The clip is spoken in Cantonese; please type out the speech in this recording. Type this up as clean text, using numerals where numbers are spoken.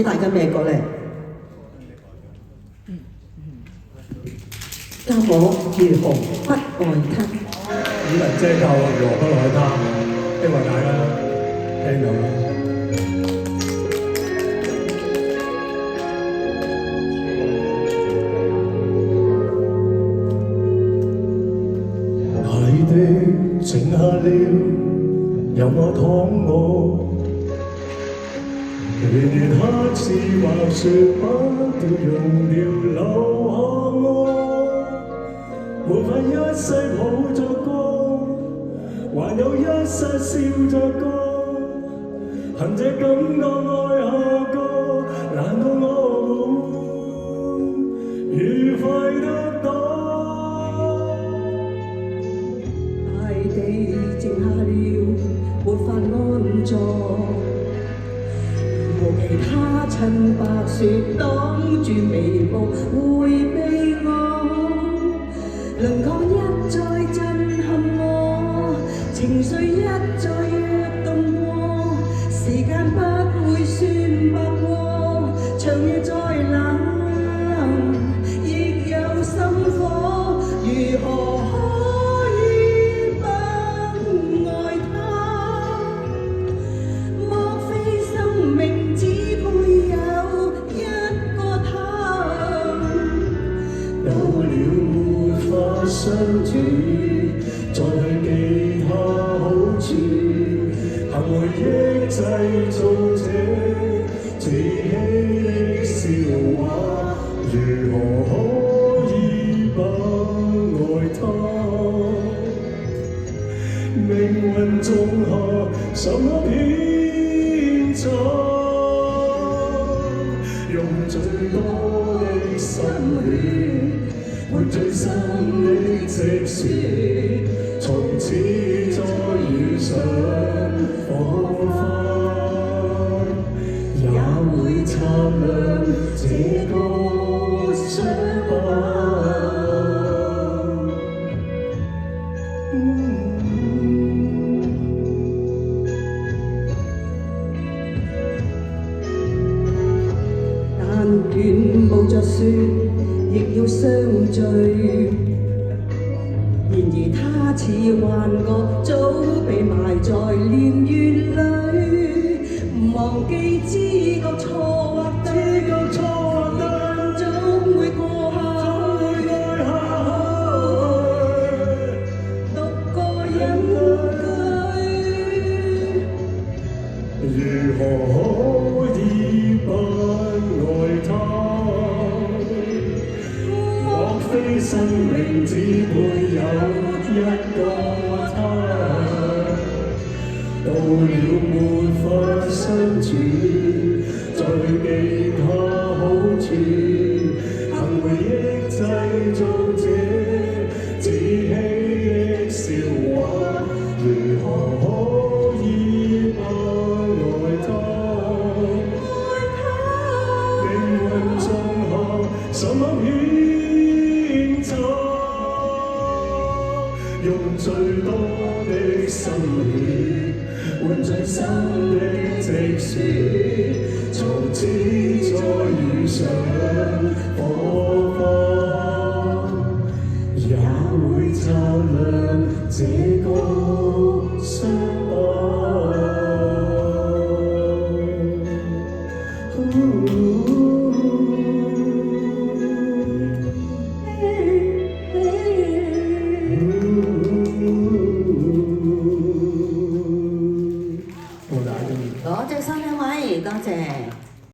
大嘅咩歌咧？教我如何不愛他。以文遮教如何不愛他，希望大家聽到啦。大地靜下了，任我躺臥。年年黑字畫說不掉用了留下我，沒法一世抱着歌，還有一世笑着歌，憑這感覺愛下歌，難道我會愉快得多？大地靜下了，沒法安坐。無其他襯白雪擋住眉毛，迴避我，輪廓一再震撼我，情緒一再躍動我，時間不會算白過，長夜再冷，亦有心火，如何可以不愛他？莫非生命只配有一個他？到了沒法相處，再去記他好處，憑回憶製造這自欺的笑話，如何可以不愛他？命運種下什麼偏差，用最多的心血換最深的積雪，從此再遇上火花，也會擦亮這個傷疤。但願冒着雪，亦要相聚。然而他似幻覺，早被埋在年月裏。忘記知覺錯或對，總會過去。獨個隱居，如何可以不愛他？莫非生命只配有一個他？到了沒法相處，再記他好處，憑回憶製造這自欺的笑話，如何可以不愛他？命運種下什麼偏差，用最多的心血換最深的積雪，從此再遇上火花，也會擦亮這個傷疤。多謝三兩位，多謝。